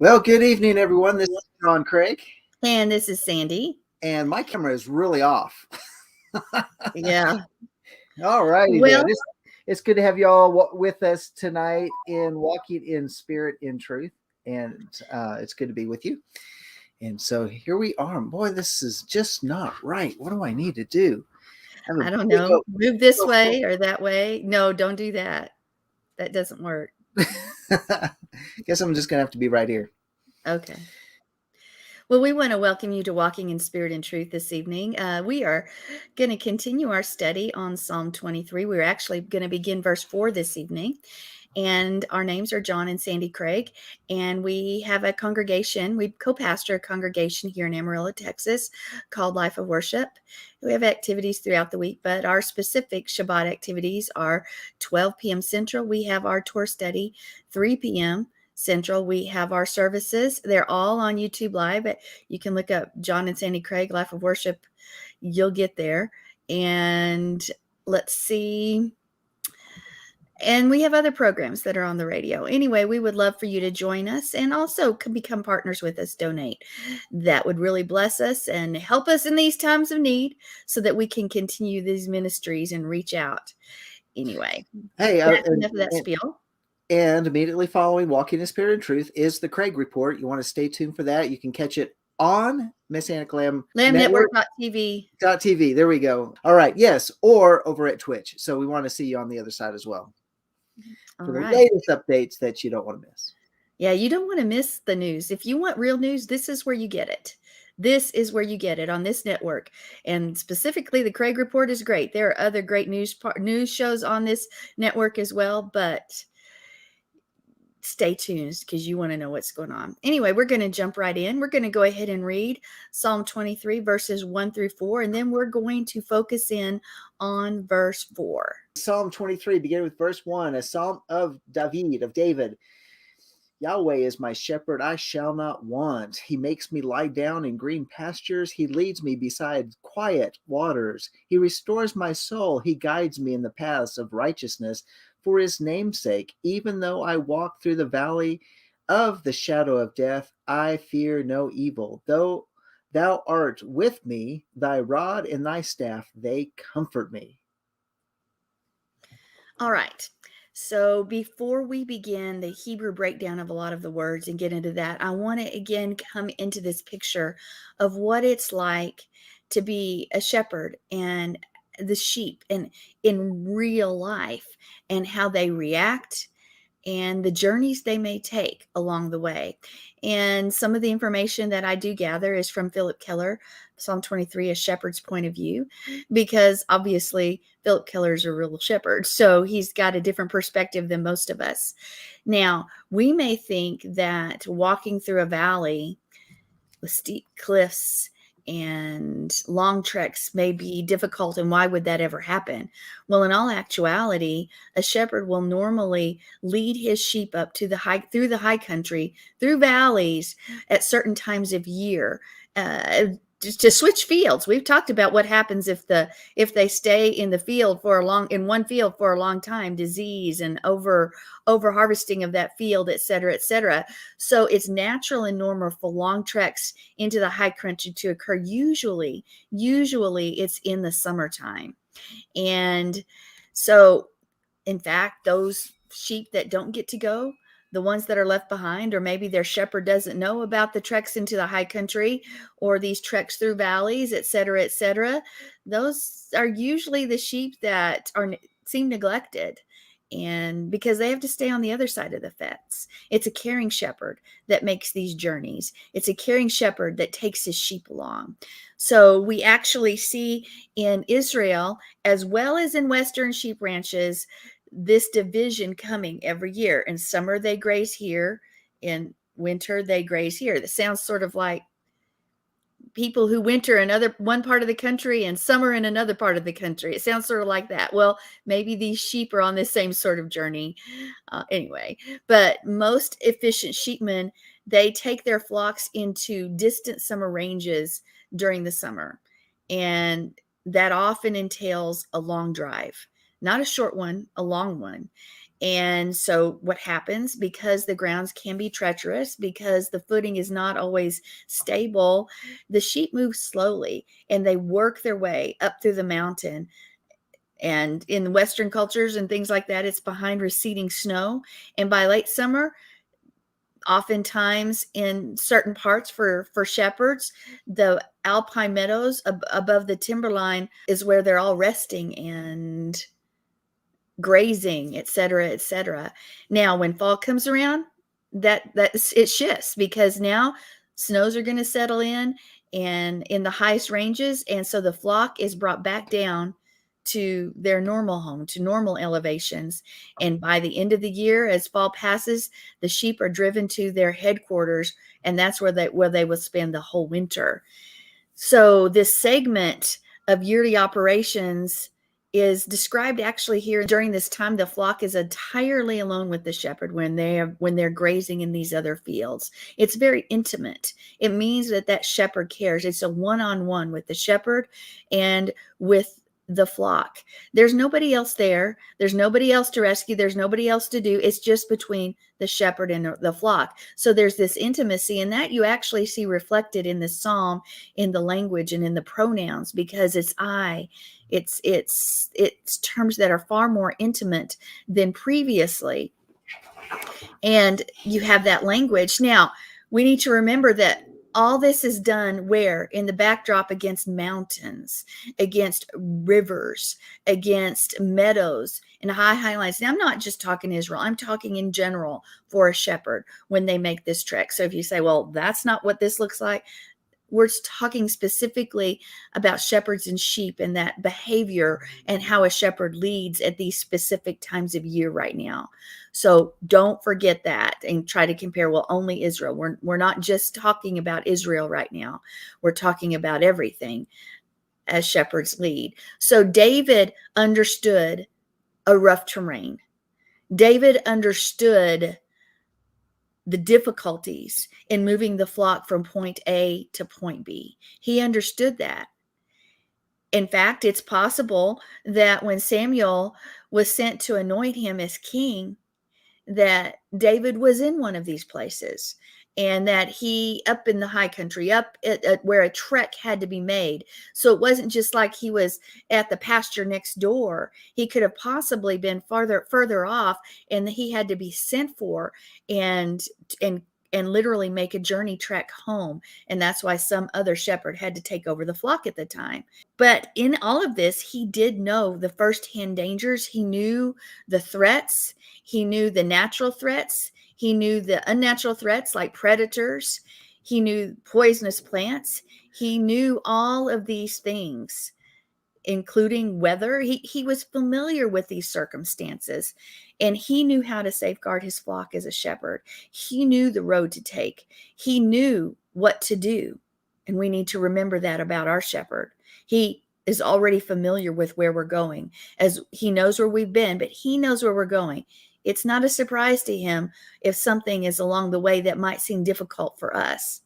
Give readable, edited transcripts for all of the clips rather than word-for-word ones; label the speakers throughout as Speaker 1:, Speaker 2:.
Speaker 1: Well, good evening, everyone. This is John Craig,
Speaker 2: And this is Sandy.
Speaker 1: and my camera is really off.
Speaker 2: Yeah.
Speaker 1: All righty then.
Speaker 2: Well,
Speaker 1: It's good to have you all with us tonight in Walking in Spirit in Truth, and it's good to be with you. And so here we are. Boy, this is just not right. What do I need to do? I have a
Speaker 2: I don't
Speaker 1: big
Speaker 2: know. Move this way or that way. No, don't do that. That doesn't work.
Speaker 1: Guess I'm just gonna have to be right here.
Speaker 2: Okay. Well, we want to welcome you to Walking in Spirit and Truth this evening. We are going to continue our study on Psalm 23. We're actually going to begin verse 4 this evening. And our names are John and Sandy Craig. And we have a congregation, we co-pastor a congregation here in Amarillo, Texas, called Life of Worship. We have activities throughout the week, but our specific Shabbat activities are 12 p.m. Central. We have our tour study, 3 p.m. Central. We have our services. They're all on YouTube Live. You can look up John and Sandy Craig, Life of Worship. You'll get there. And let's see. And we have other programs that are on the radio. Anyway, we would love for you to join us and also become partners with us, donate. That would really bless us and help us in these times of need so that we can continue these ministries and reach out. Anyway,
Speaker 1: Hey,
Speaker 2: that's enough of that spiel.
Speaker 1: And immediately following Walking in Spirit and Truth is the Craig Report. You want to stay tuned for that. You can catch it on Messianic Lamb
Speaker 2: LambNetwork.tv.
Speaker 1: TV. There we go. All right. Yes. Or over at Twitch. So we want to see you on the other side as well. For the latest updates that you don't want to miss.
Speaker 2: Yeah, you don't want to miss the news. If you want real news, this is where you get it. This is where you get it on this network. And specifically, the Craig Report is great. There are other great news shows on this network as well, but stay tuned because you want to know what's going on. Anyway, we're going to jump right in. We're going to go ahead and read Psalm 23, verses 1 through 4, and then we're going to focus in on verse 4.
Speaker 1: Psalm 23, beginning with verse 1, a psalm of David. Yahweh is my shepherd, I shall not want. He makes me lie down in green pastures. He leads me beside quiet waters. He restores my soul. He guides me in the paths of righteousness for his name's sake. Even though I walk through the valley of the shadow of death, I fear no evil. Though thou art with me, thy rod and thy staff, they comfort me.
Speaker 2: All right. So before we begin the Hebrew breakdown of a lot of the words and get into that, I want to again come into this picture of what it's like to be a shepherd and the sheep and in real life and how they react and the journeys they may take along the way. And some of the information that I do gather is from Philip Keller, Psalm 23, A Shepherd's Point of View, because obviously Philip Keller is a real shepherd. So he's got a different perspective than most of us. Now, we may think that walking through a valley with steep cliffs and long treks may be difficult, and why would that ever happen? Well, in all actuality, a shepherd will normally lead his sheep up to through the high country, through valleys at certain times of year, to switch fields. We've talked about what happens if they stay in the field in one field for a long time, disease and over harvesting of that field, et cetera, et cetera. So it's natural and normal for long treks into the high country to occur. Usually it's in the summertime. And so, in fact, those sheep that don't get to go, the ones that are left behind, or maybe their shepherd doesn't know about the treks into the high country or these treks through valleys, et cetera, those are usually the sheep that seem neglected. And because they have to stay on the other side of the fence. It's a caring shepherd that makes these journeys. It's a caring shepherd that takes his sheep along. So we actually see in Israel, as well as in Western sheep ranches, this division coming every year. In summer, they graze here. In winter, they graze here. That sounds sort of like people who winter in one part of the country and summer in another part of the country. It sounds sort of like that. Well, maybe these sheep are on this same sort of journey anyway. But most efficient sheepmen, they take their flocks into distant summer ranges during the summer. And that often entails a long drive, not a short one, a long one. And so what happens, because the grounds can be treacherous, because the footing is not always stable, the sheep move slowly and they work their way up through the mountain. And in Western cultures and things like that, it's behind receding snow. And by late summer, oftentimes in certain parts for shepherds, the alpine meadows above the timberline is where they're all resting and grazing, et cetera, et cetera. Now, when fall comes around, it shifts, because now snows are going to settle in the highest ranges, and so the flock is brought back down to their normal home, to normal elevations. And by the end of the year, as fall passes, the sheep are driven to their headquarters, and that's where they will spend the whole winter. So this segment of yearly operations is described actually here. During this time, the flock is entirely alone with the shepherd when they're grazing in these other fields. It's very intimate. It means that shepherd cares. It's a one-on-one with the shepherd and with the flock. There's nobody else there. There's nobody else to rescue. There's nobody else to do. It's just between the shepherd and the flock. So there's this intimacy, and that you actually see reflected in the psalm, in the language and in the pronouns, because it's I. It's terms that are far more intimate than previously. And you have that language. Now, we need to remember that all this is done where? In the backdrop, against mountains, against rivers, against meadows and high highlands. Now, I'm not just talking Israel. I'm talking in general for a shepherd when they make this trek. So if you say, well, that's not what this looks like, we're talking specifically about shepherds and sheep and that behavior and how a shepherd leads at these specific times of year right now. So don't forget that and try to compare, well, only Israel. We're not just talking about Israel right now. We're talking about everything as shepherds lead. So David understood a rough terrain. David understood the difficulties in moving the flock from point A to point B. He understood that. In fact, it's possible that when Samuel was sent to anoint him as king, that David was in one of these places, and that he up in the high country, up at where a trek had to be made. So it wasn't just like he was at the pasture next door. He could have possibly been further off, and he had to be sent for and literally make a journey trek home. And that's why some other shepherd had to take over the flock at the time. But in all of this, he did know the firsthand dangers. He knew the threats. He knew the natural threats. He knew the unnatural threats like predators. He knew poisonous plants. He knew all of these things, including weather. He was familiar with these circumstances, and he knew how to safeguard his flock as a shepherd. He knew the road to take. He knew what to do. And we need to remember that about our shepherd. He is already familiar with where we're going, as he knows where we've been, but he knows where we're going. It's not a surprise to him if something is along the way that might seem difficult for us.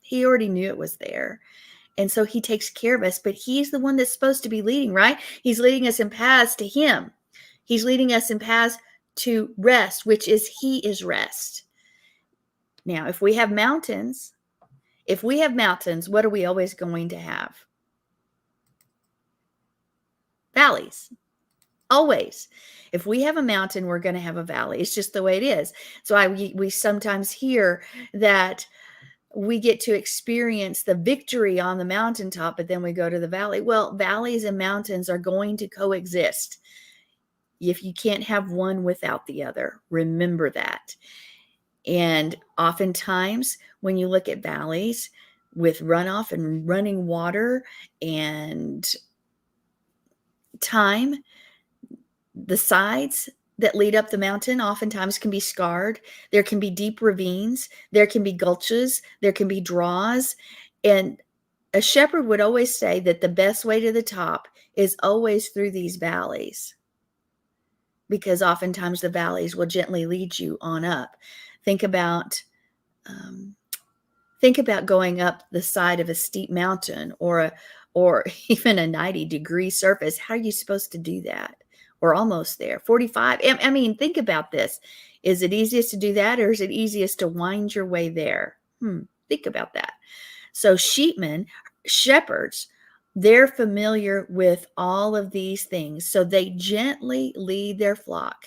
Speaker 2: He already knew it was there. And so he takes care of us, but he's the one that's supposed to be leading, right? He's leading us in paths to him. He's leading us in paths to rest, which is he is rest. Now, if we have mountains, what are we always going to have? Valleys. Always. If we have a mountain, we're going to have a valley. It's just the way it is. So we sometimes hear that we get to experience the victory on the mountaintop, but then we go to the valley. Well, valleys and mountains are going to coexist. If you can't have one without the other, remember that. And oftentimes when you look at valleys with runoff and running water and time, the sides that lead up the mountain oftentimes can be scarred. There can be deep ravines. There can be gulches. There can be draws. And a shepherd would always say that the best way to the top is always through these valleys, because oftentimes the valleys will gently lead you on up. Think about going up the side of a steep mountain or even a 90-degree surface. How are you supposed to do that? or almost there. 45. I mean, think about this. Is it easiest to do that, or is it easiest to wind your way there? Think about that. So shepherds, they're familiar with all of these things. So they gently lead their flock.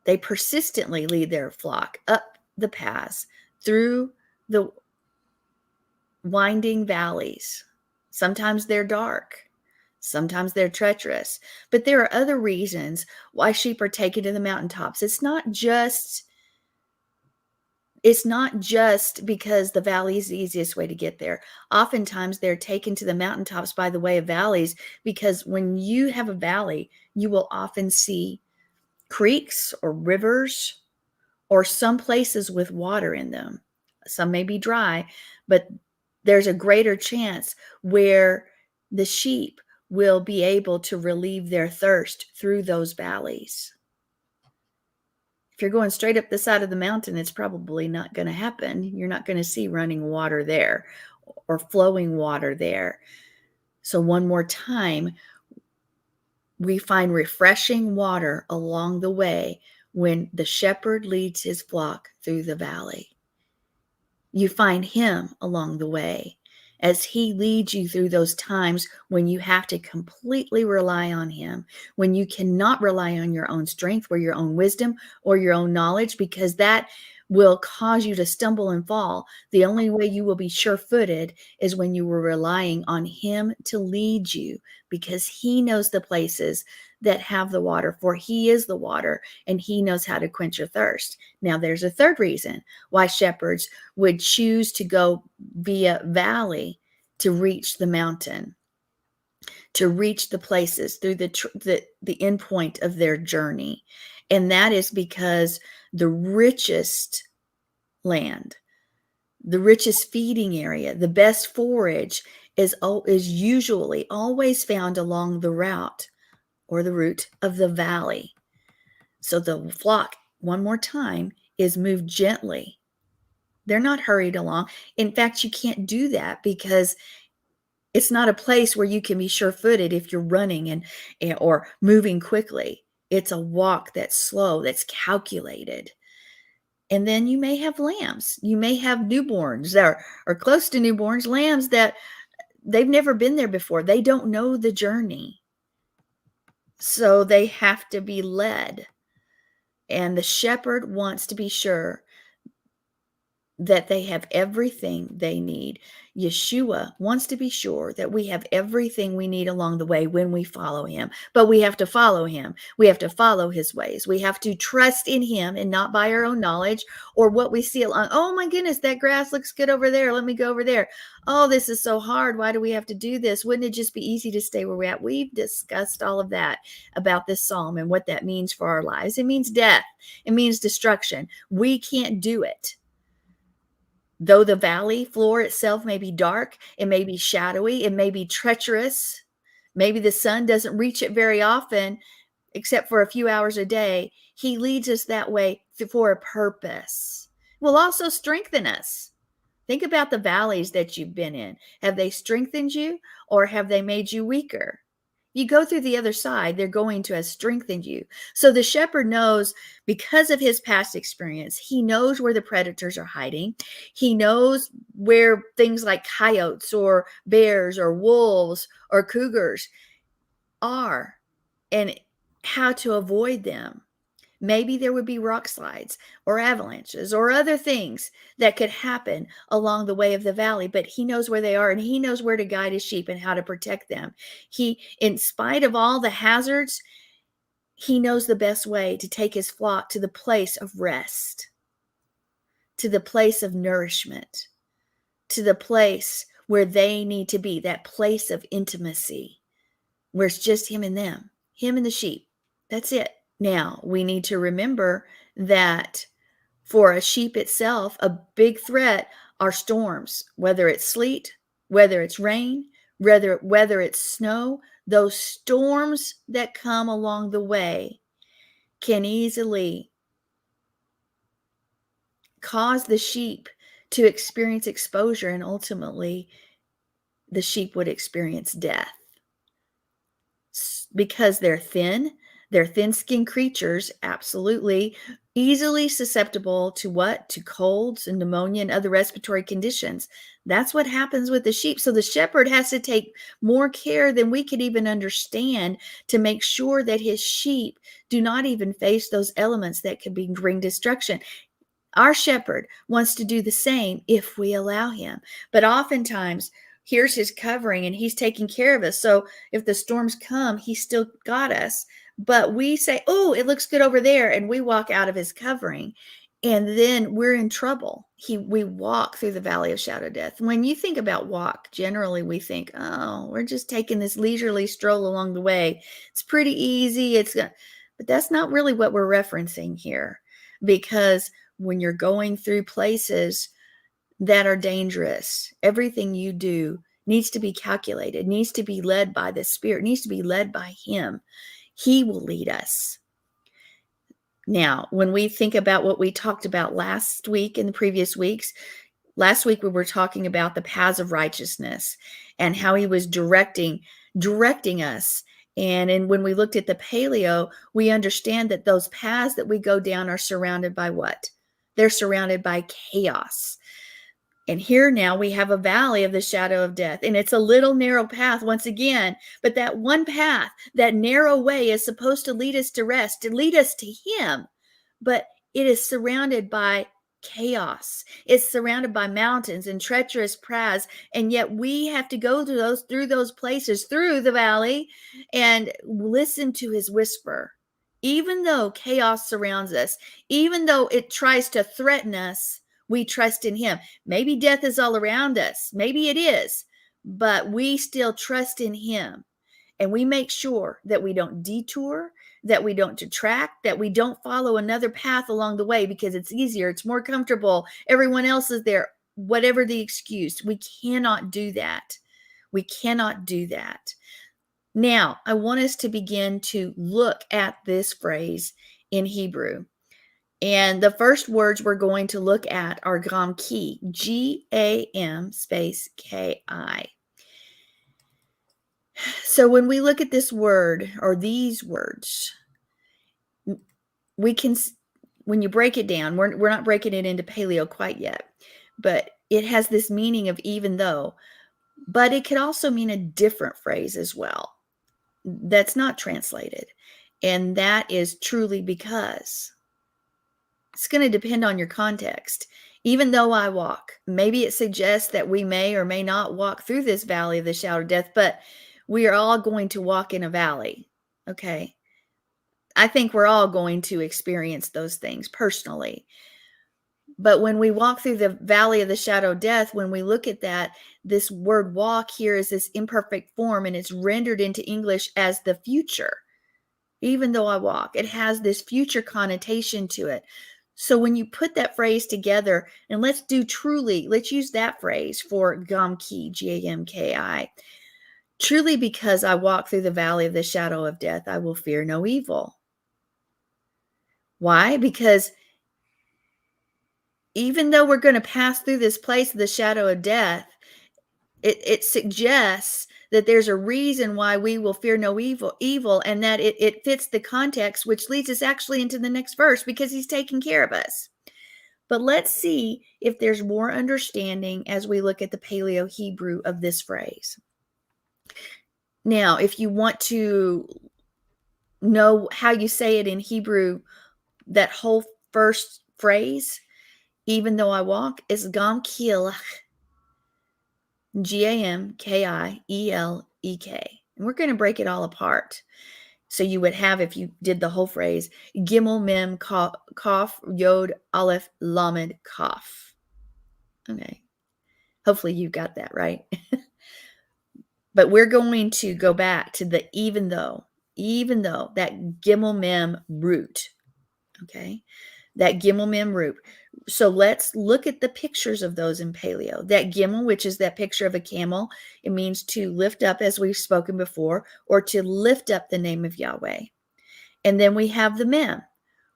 Speaker 2: They persistently lead their flock up the paths, through the winding valleys. Sometimes they're dark. Sometimes they're treacherous. But there are other reasons why sheep are taken to the mountaintops. It's not just because the valley is the easiest way to get there. Oftentimes they're taken to the mountaintops by the way of valleys, because when you have a valley, you will often see creeks or rivers or some places with water in them. Some may be dry, but there's a greater chance where the sheep will be able to relieve their thirst through those valleys. If you're going straight up the side of the mountain, it's probably not going to happen. You're not going to see running water there or flowing water there. So one more time, we find refreshing water along the way when the shepherd leads his flock through the valley. You find him along the way as he leads you through those times when you have to completely rely on him, when you cannot rely on your own strength or your own wisdom or your own knowledge, because that will cause you to stumble and fall. The only way you will be sure-footed is when you were relying on him to lead you, because he knows the places that have the water, for he is the water and he knows how to quench your thirst. Now, there's a third reason why shepherds would choose to go via valley to reach the mountain, to reach the places through the end point of their journey. And that is because the richest land, the richest feeding area, the best forage is usually always found along the route or the route of the valley. So the flock, one more time, is moved gently. They're not hurried along. In fact, you can't do that because it's not a place where you can be sure-footed if you're running or moving quickly. It's a walk that's slow, that's calculated. And then you may have lambs. You may have newborns or close to newborns, lambs that they've never been there before. They don't know the journey. So they have to be led. And the shepherd wants to be sure that they have everything they need. Yeshua wants to be sure that we have everything we need along the way when we follow him. But we have to follow him. We have to follow his ways. We have to trust in him and not by our own knowledge or what we see along. Oh my goodness, that grass looks good over there. Let me go over there. Oh, this is so hard. Why do we have to do this? Wouldn't it just be easy to stay where we're at? We've discussed all of that about this psalm and what that means for our lives. It means death. It means destruction. We can't do it. Though the valley floor itself may be dark, it may be shadowy, it may be treacherous, maybe the sun doesn't reach it very often, except for a few hours a day, he leads us that way for a purpose. Will also strengthen us. Think about the valleys that you've been in. Have they strengthened you or have they made you weaker? You go through the other side, they're going to have strengthened you. So the shepherd knows, because of his past experience, he knows where the predators are hiding. He knows where things like coyotes or bears or wolves or cougars are and how to avoid them. Maybe there would be rock slides or avalanches or other things that could happen along the way of the valley, but he knows where they are and he knows where to guide his sheep and how to protect them. He, in spite of all the hazards, he knows the best way to take his flock to the place of rest, to the place of nourishment, to the place where they need to be, that place of intimacy, where it's just him and them, him and the sheep. That's it. Now, we need to remember that for a sheep itself, a big threat are storms, whether it's sleet, whether it's rain, whether it's snow. Those storms that come along the way can easily cause the sheep to experience exposure, and ultimately the sheep would experience death. because they're thin-skinned creatures, absolutely, easily susceptible to what? To colds and pneumonia and other respiratory conditions. That's what happens with the sheep. So the shepherd has to take more care than we could even understand to make sure that his sheep do not even face those elements that could bring destruction. Our shepherd wants to do the same if we allow him. But oftentimes, here's his covering and he's taking care of us. So if the storms come, he still got us. But we say, oh, it looks good over there. And we walk out of his covering. And then we're in trouble. We walk through the valley of shadow of death. When you think about walk, generally we think, oh, we're just taking this leisurely stroll along the way. It's pretty easy. But that's not really what we're referencing here, because when you're going through places that are dangerous, everything you do needs to be calculated, needs to be led by the Spirit, needs to be led by Him. He will lead us. Now, when we think about what we talked about last week and the previous weeks, last week we were talking about the paths of righteousness and how He was directing us. And when we looked at the paleo, we understand that those paths that we go down are surrounded by what? They're surrounded by chaos. And here now we have a valley of the shadow of death. And it's a little narrow path once again. But that one path, that narrow way, is supposed to lead us to rest, to lead us to Him. But it is surrounded by chaos. It's surrounded by mountains and treacherous paths. And yet we have to go through those places, through the valley, and listen to His whisper. Even though chaos surrounds us, even though it tries to threaten us, we trust in Him. Maybe death is all around us. Maybe it is, but we still trust in Him. And we make sure that we don't detour, that we don't detract, that we don't follow another path along the way because it's easier, it's more comfortable, everyone else is there, whatever the excuse. We cannot do that. We cannot do that. Now, I want us to begin to look at this phrase in Hebrew. And the first words we're going to look at are gam ki, G-A-M space K-I. So when we look at this word or these words, we can, when you break it down, we're not breaking it into paleo quite yet, but it has this meaning of even though, but it could also mean a different phrase as well that's not translated. And that is truly because. It's going to depend on your context. Even though I walk, maybe it suggests that we may or may not walk through this valley of the shadow of death, but we are all going to walk in a valley. Okay. I think we're all going to experience those things personally. But when we walk through the valley of the shadow of death, when we look at that, this word walk here is this imperfect form, and it's rendered into English as the future. Even though I walk, it has this future connotation to it. So when you put that phrase together, and let's use that phrase for gam ki, G-A-M-K-I. Truly because I walk through the valley of the shadow of death, I will fear no evil. Why? Because even though we're going to pass through this place of the shadow of death, it suggests that there's a reason why we will fear no evil, and that it fits the context, which leads us actually into the next verse, because He's taking care of us. But let's see if there's more understanding as we look at the Paleo Hebrew of this phrase. Now, if you want to know how you say it in Hebrew, that whole first phrase, even though I walk, is gam ki-elek. G-A-M-K-I-E-L-E-K. And we're going to break it all apart. So you would have, if you did the whole phrase, Gimel, Mem, Kaf, Yod, Aleph, Lamed, Kaf. Okay. Hopefully you got that right. But we're going to go back to the even though, that Gimel, Mem root. Okay. That Gimel, Mem root. So let's look at the pictures of those in paleo. That Gimel, which is that picture of a camel, it means to lift up, as we've spoken before, or to lift up the name of Yahweh. And then we have the Mem,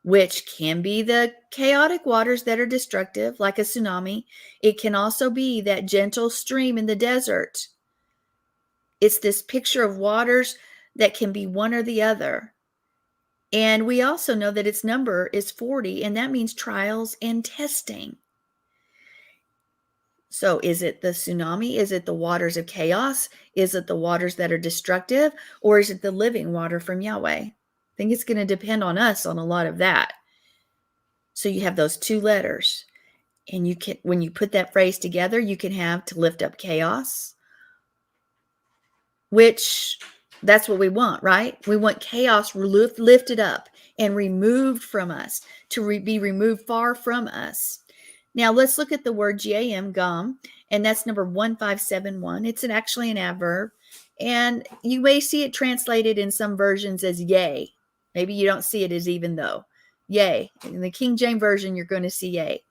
Speaker 2: which can be the chaotic waters that are destructive, like a tsunami. It can also be that gentle stream in the desert. It's this picture of waters that can be one or the other. And we also know that its number is 40, and that means trials and testing. So is it the tsunami? Is it the waters of chaos? Is it the waters that are destructive? Or is it the living water from Yahweh? I think it's going to depend on us on a lot of that. So you have those two letters. And you can, when you put that phrase together, you can have to lift up chaos, which that's what we want, right? We want chaos lifted up and removed from us, to be removed far from us. Now let's look at the word gam, gum, and that's number 1571. It's actually an adverb, and you may see it translated in some versions as yea. Maybe you don't see it as even though. Yea. In the King James Version, you're going to see yea.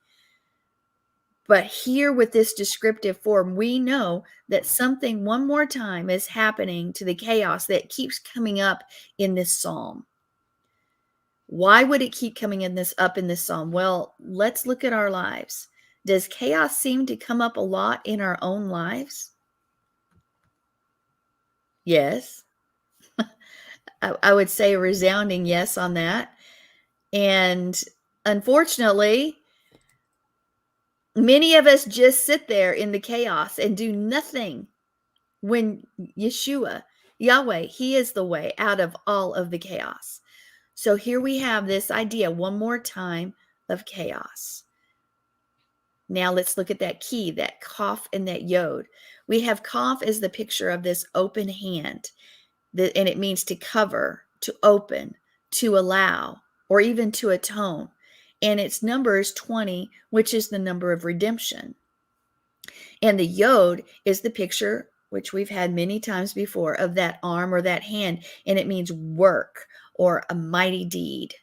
Speaker 2: But here with this descriptive form, we know that something one more time is happening to the chaos that keeps coming up in this psalm. Why would it keep coming up in this psalm? Well, let's look at our lives. Does chaos seem to come up a lot in our own lives? Yes. I would say a resounding yes on that. And unfortunately, many of us just sit there in the chaos and do nothing when Yeshua, Yahweh, he is the way out of all of the chaos. So here we have this idea one more time of chaos. Now let's look at that key, that Kaf and that Yod. We have Kaf as the picture of this open hand, and it means to cover, to open, to allow, or even to atone. And its number is 20, which is the number of redemption. And the Yod is the picture, which we've had many times before, of that arm or that hand, and it means work or a mighty deed.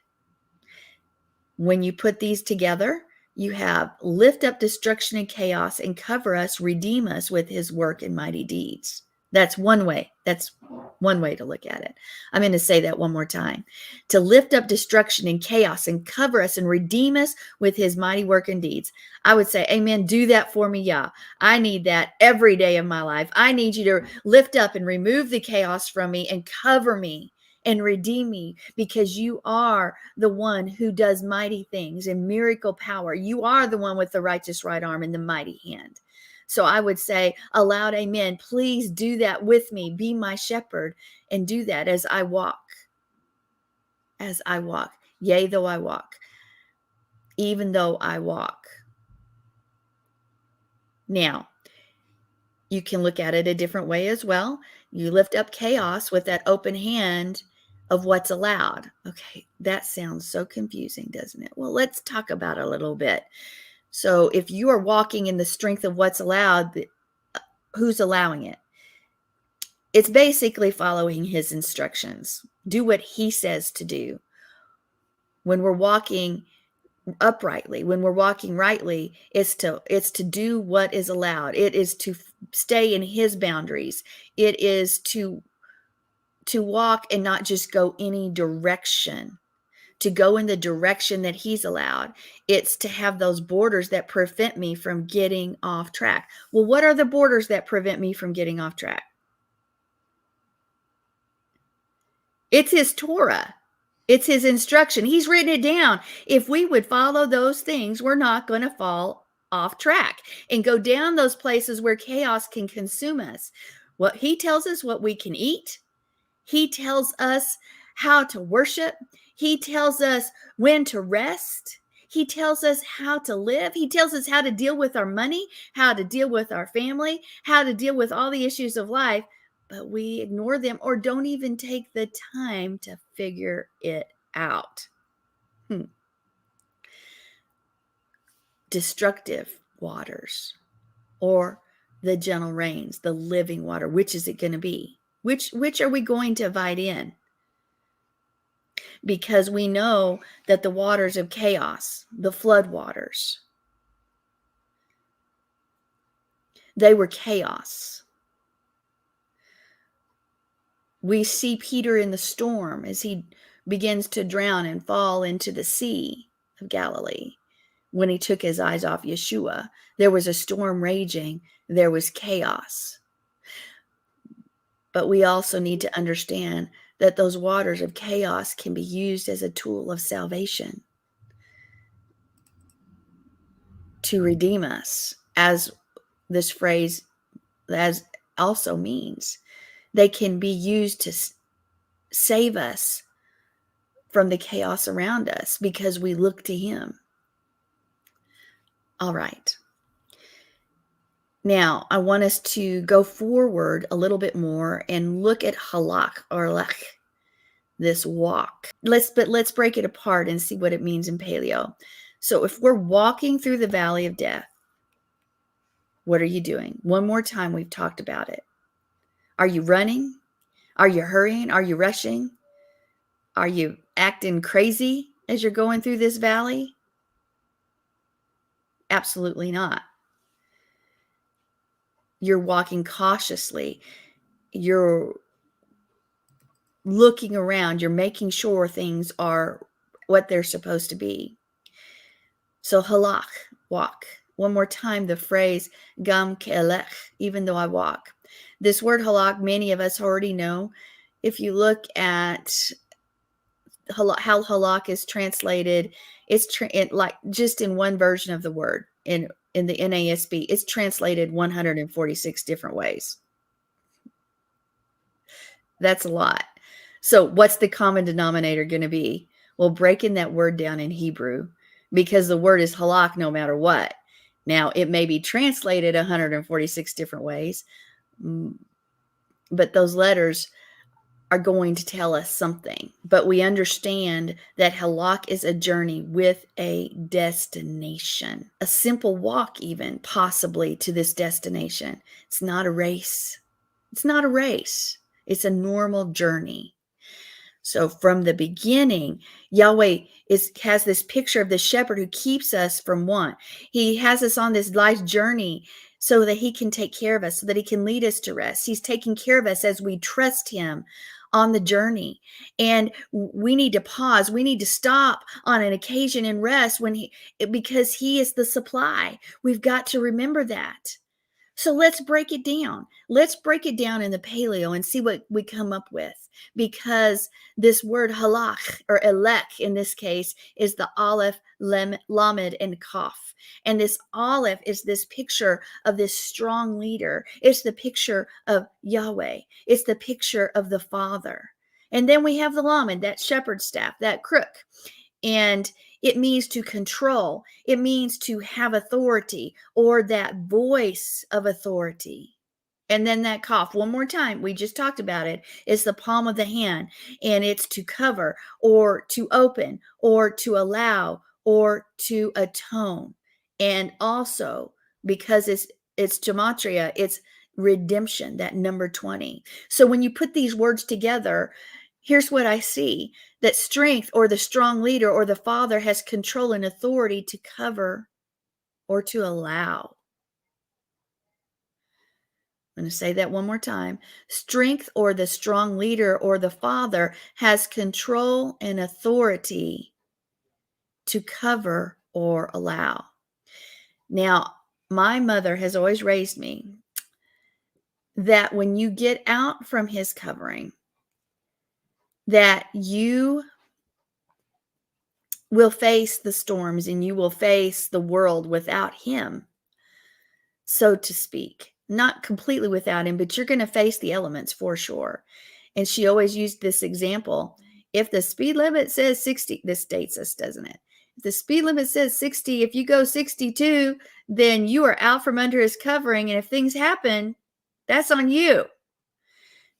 Speaker 2: When you put these together, you have lift up destruction and chaos and cover us, redeem us with his work and mighty deeds. That's one way. That's one way to look at it. I'm going to say that one more time. To lift up destruction and chaos and cover us and redeem us with his mighty work and deeds. I would say, amen, do that for me, Yah. I need that every day of my life. I need you to lift up and remove the chaos from me and cover me and redeem me, because you are the one who does mighty things and miracle power. You are the one with the righteous right arm and the mighty hand. So I would say aloud, amen, please do that with me. Be my shepherd and do that as I walk. As I walk. Yea, though I walk. Even though I walk. Now, you can look at it a different way as well. You lift up chaos with that open hand of what's allowed. Okay, that sounds so confusing, doesn't it? Well, let's talk about it a little bit. So if you are walking in the strength of what's allowed, who's allowing it? It's basically following his instructions. Do what he says to do. When we're walking uprightly, when we're walking rightly, it's to do what is allowed. It is to stay in his boundaries. It is to walk and not just go any direction, to go in the direction that he's allowed. It's to have those borders that prevent me from getting off track. Well, what are the borders that prevent me from getting off track? It's his Torah. It's his instruction. He's written it down. If we would follow those things, we're not going to fall off track and go down those places where chaos can consume us. What he tells us what we can eat. He tells us how to worship. He tells us when to rest. He tells us how to live. He tells us how to deal with our money, how to deal with our family, how to deal with all the issues of life. But we ignore them or don't even take the time to figure it out. Destructive waters or the gentle rains, the living water. Which is it going to be? Which are we going to invite in? Because we know that the waters of chaos, the flood waters, they were chaos. We see Peter in the storm as he begins to drown and fall into the Sea of Galilee. When he took his eyes off Yeshua, there was a storm raging. There was chaos. But we also need to understand that those waters of chaos can be used as a tool of salvation to redeem us, as this phrase as also means. They can be used to save us from the chaos around us because we look to him. All right. Now, I want us to go forward a little bit more and look at halak or lech, this walk. Let's break it apart and see what it means in paleo. So if we're walking through the valley of death, what are you doing? One more time, we've talked about it. Are you running? Are you hurrying? Are you rushing? Are you acting crazy as you're going through this valley? Absolutely not. You're walking cautiously. You're looking around. You're making sure things are what they're supposed to be. So halach, walk. One more time, the phrase gam ki-elek, even though I walk. This word halak, many of us already know. If you look at how halak is translated, it's like just in one version of the word in the NASB, it's translated 146 different ways. That's a lot. So what's the common denominator going to be? Well, breaking that word down in Hebrew, because the word is halak no matter what. Now, it may be translated 146 different ways, but those letters are going to tell us something. But we understand that halak is a journey with a destination, a simple walk even, possibly, to this destination. It's not a race. It's not a race. It's a normal journey. So from the beginning, Yahweh has this picture of the shepherd who keeps us from want. He has us on this life journey so that he can take care of us, so that he can lead us to rest. He's taking care of us as we trust him on the journey. And we need to pause. We need to stop on an occasion and rest because he is the supply. We've got to remember that. So let's break it down. Let's break it down in the paleo and see what we come up with. Because this word halach, or elek in this case, is the aleph, lamed, and kaf. And this aleph is this picture of this strong leader. It's the picture of Yahweh. It's the picture of the Father. And then we have the lamed, that shepherd staff, that crook. And it means to control. It means to have authority, or that voice of authority. And then that kaf, one more time, we just talked about it, is the palm of the hand, and it's to cover, or to open, or to allow, or to atone. And also, because it's gematria, it's redemption, that number 20. So when you put these words together, here's what I see: that strength, or the strong leader, or the Father has control and authority to cover or to allow. I'm going to say that one more time. Strength, or the strong leader, or the Father has control and authority to cover or allow. Now, my mother has always raised me that when you get out from his covering, that you will face the storms and you will face the world without him, so to speak. Not completely without him, but you're going to face the elements for sure. And she always used this example. If the speed limit says 60, this dates us, doesn't it? If the speed limit says 60, if you go 62, then you are out from under his covering. And if things happen, that's on you.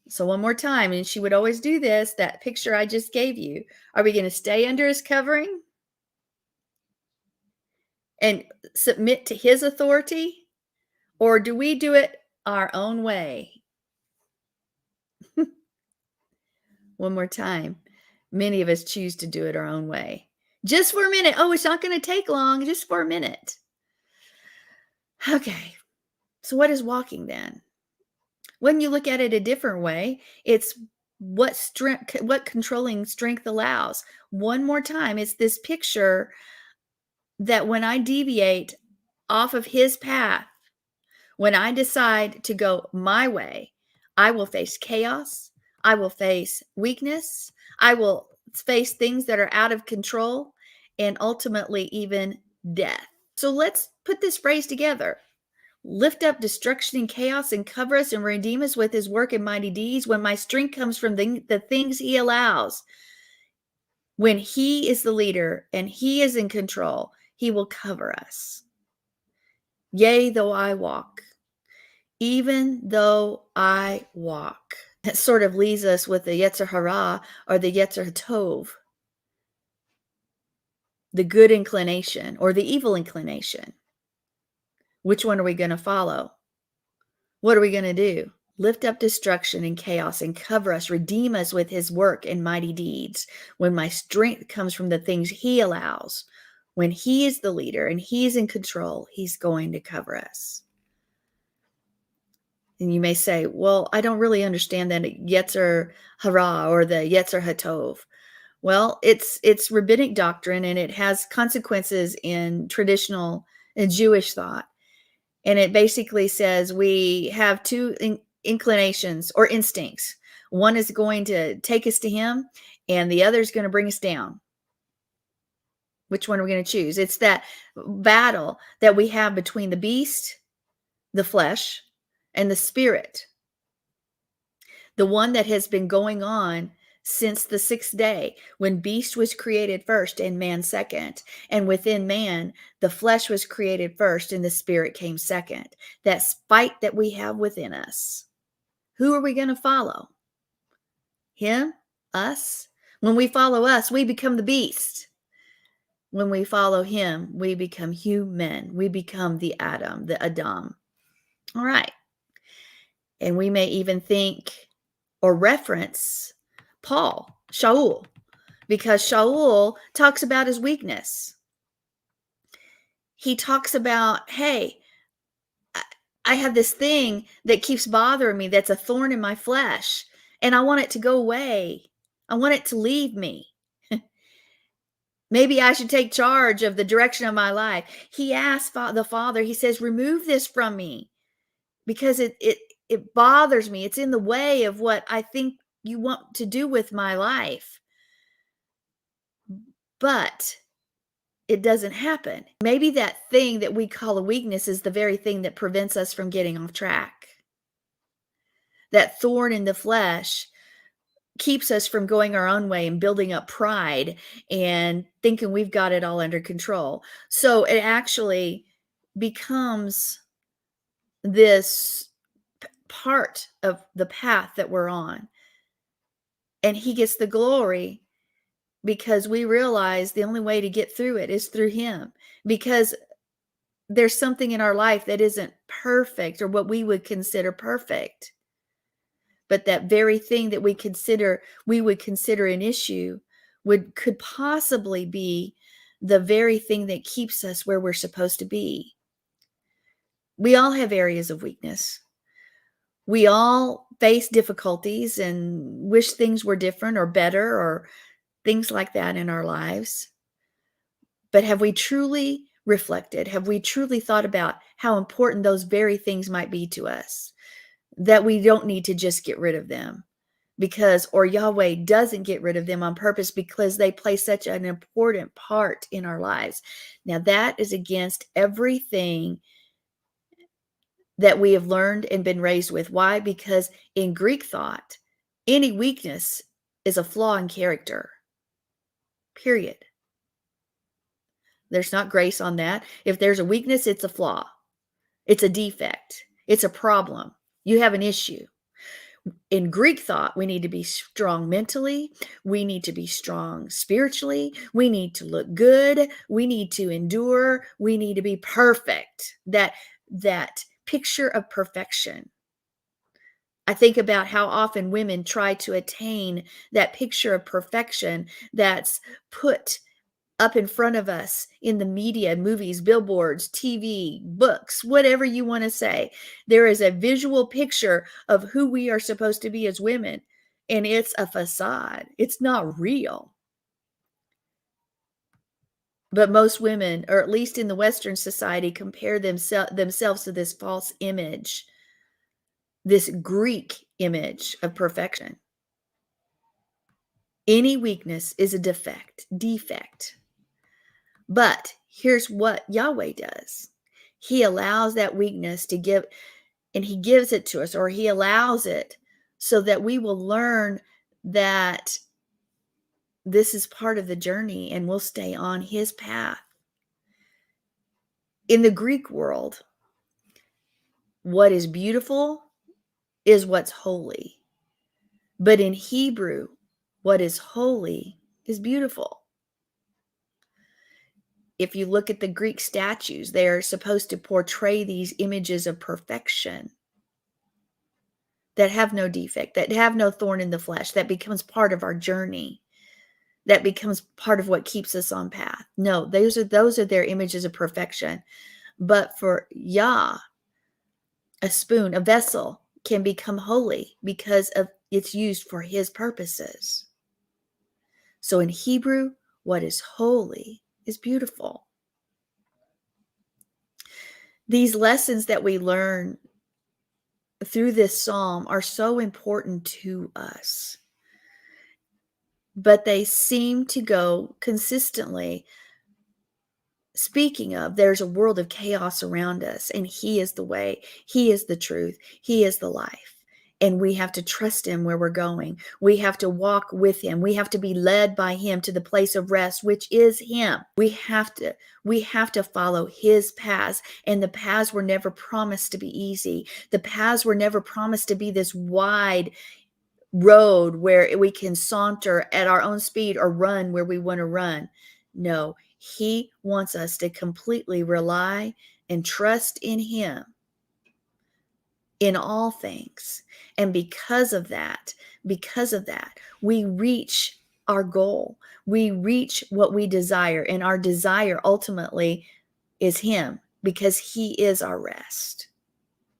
Speaker 2: So one more time, and she would always do this, that picture I just gave you. Are we going to stay under his covering and submit to his authority? Or do we do it our own way? One more time. Many of us choose to do it our own way. Just for a minute. Oh, it's not going to take long. Just for a minute. Okay. So what is walking then? When you look at it a different way, it's what controlling strength allows. One more time. It's this picture that when I deviate off of his path, when I decide to go my way, I will face chaos. I will face weakness. I will face things that are out of control and ultimately even death. So let's put this phrase together. Lift up destruction and chaos and cover us and redeem us with his work and mighty deeds. When my strength comes from the things he allows, when he is the leader and he is in control, he will cover us. Yea, though I walk, even though I walk. That sort of leaves us with the Yetzer Hara or the Yetzer Tov, the good inclination or the evil inclination. Which one are we going to follow? What are we going to do? Lift up destruction and chaos and cover us, redeem us with his work and mighty deeds. When my strength comes from the things he allows, when he is the leader and he's in control, he's going to cover us. And you may say, well, I don't really understand that Yetzer Hara or the Yetzer Hatov. Well, it's rabbinic doctrine and it has consequences in traditional and Jewish thought. And it basically says we have two inclinations or instincts. One is going to take us to him and the other is going to bring us down. Which one are we going to choose? It's that battle that we have between the beast, the flesh, and the spirit. The one that has been going on since the sixth day, when beast was created first and man second. And within man, the flesh was created first and the spirit came second. That fight that we have within us. Who are we going to follow? Him? Us? When we follow us, we become the beast. When we follow him, we become human. We become the Adam, the Adam. All right. And we may even think or reference Paul, Shaul, because Shaul talks about his weakness. He talks about, hey, I have this thing that keeps bothering me that's a thorn in my flesh, and I want it to go away. I want it to leave me. Maybe I should take charge of the direction of my life. He asked the Father, he says, remove this from me because it bothers me. It's in the way of what I think you want to do with my life. But it doesn't happen. Maybe that thing that we call a weakness is the very thing that prevents us from getting off track. That thorn in the flesh keeps us from going our own way and building up pride and thinking we've got it all under control. So it actually becomes this part of the path that we're on. And he gets the glory because we realize the only way to get through it is through him. Because there's something in our life that isn't perfect or what we would consider perfect. But that very thing that we would consider an issue could possibly be the very thing that keeps us where we're supposed to be. We all have areas of weakness. We all face difficulties and wish things were different or better or things like that in our lives. But have we truly reflected? Have we truly thought about how important those very things might be to us? That we don't need to just get rid of them or Yahweh doesn't get rid of them on purpose because they play such an important part in our lives. Now that is against everything that we have learned and been raised with. Why? Because in Greek thought, any weakness is a flaw in character. Period. There's not grace on that. If there's a weakness, it's a flaw. It's a defect. It's a problem. You have an issue. In Greek thought, we need to be strong mentally. We need to be strong spiritually. We need to look good. We need to endure. We need to be perfect. That picture of perfection. I think about how often women try to attain that picture of perfection that's put up in front of us in the media, movies, billboards, TV, books, whatever you want to say. There is a visual picture of who we are supposed to be as women, and it's a facade. It's not real. But most women, or at least in the Western society, compare themselves to this false image this Greek image of perfection. Any weakness is a defect. But here's what Yahweh does. He allows that weakness to give, and he gives it to us, or he allows it so that we will learn that this is part of the journey and we'll stay on his path. In the Greek world, what is beautiful is what's holy. But in Hebrew, what is holy is beautiful. If you look at the Greek statues, they are supposed to portray these images of perfection that have no defect, that have no thorn in the flesh, that becomes part of our journey, that becomes part of what keeps us on path. No, those are their images of perfection. But for Yah, a spoon, a vessel can become holy because of it's used for his purposes. So in Hebrew, what is holy is beautiful. These lessons that we learn through this psalm are so important to us, but they seem to go consistently. Speaking of, there's a world of chaos around us, and he is the way, he is the truth, he is the life. And we have to trust him where we're going. We have to walk with him. We have to be led by him to the place of rest, which is him. We have to follow his paths. And the paths were never promised to be easy. The paths were never promised to be this wide road where we can saunter at our own speed or run where we want to run. No, he wants us to completely rely and trust in him in all things. And because of that, we reach our goal. We reach what we desire. And our desire ultimately is him, because he is our rest.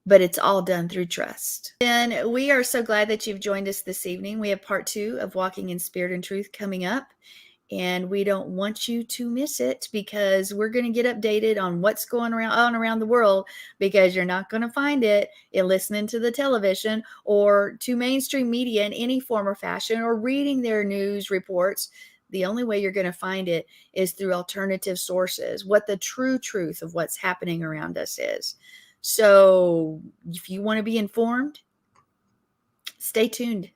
Speaker 2: But it's all done through trust. And we are so glad that you've joined us this evening. We have part 2 of Walking in Spirit and Truth coming up. And we don't want you to miss it, because we're going to get updated on what's going on around the world, because you're not going to find it in listening to the television or to mainstream media in any form or fashion, or reading their news reports. The only way you're going to find it is through alternative sources, what the true truth of what's happening around us is. So if you want to be informed, stay tuned.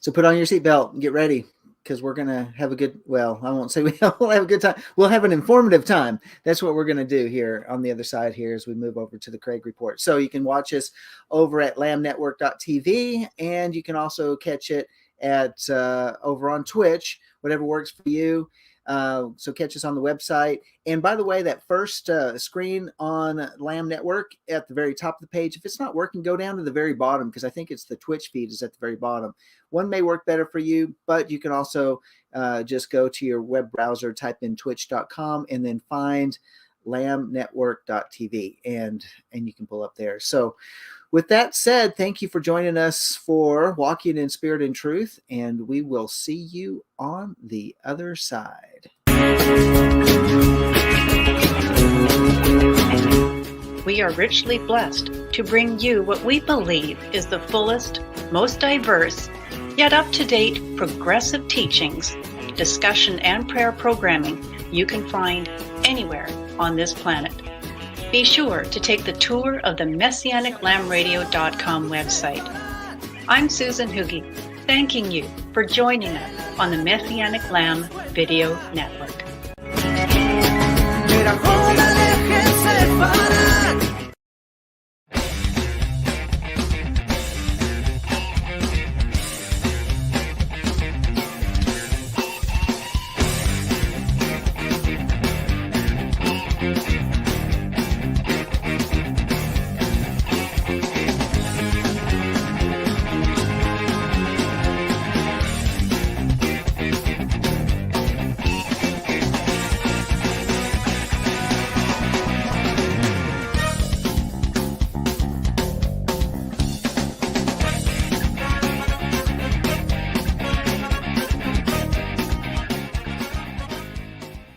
Speaker 1: So put on your seatbelt and get ready, because we're going to have a good, well, I won't say we'll have a good time. We'll have an informative time. That's what we're going to do here on the other side here as we move over to the Craig Report. So you can watch us over at lambnetwork.tv, and you can also catch it at over on Twitch, whatever works for you. So catch us on the website. And by the way, that first screen on Lamb Network at the very top of the page, if it's not working, go down to the very bottom, because I think it's the Twitch feed is at the very bottom. One may work better for you, but you can also just go to your web browser, type in twitch.com, and then find lambnetwork.tv, and you can pull up there. So with that said, thank you for joining us for Walking in Spirit and Truth, and we will see you on the other side.
Speaker 3: We are richly blessed to bring you what we believe is the fullest, most diverse, yet up-to-date progressive teachings, discussion, and prayer programming you can find anywhere on this planet. Be sure to take the tour of the MessianicLambRadio.com website. I'm Susan Hoogie, thanking you for joining us on the Messianic Lamb Video Network.
Speaker 4: Mira cómo la leche se para.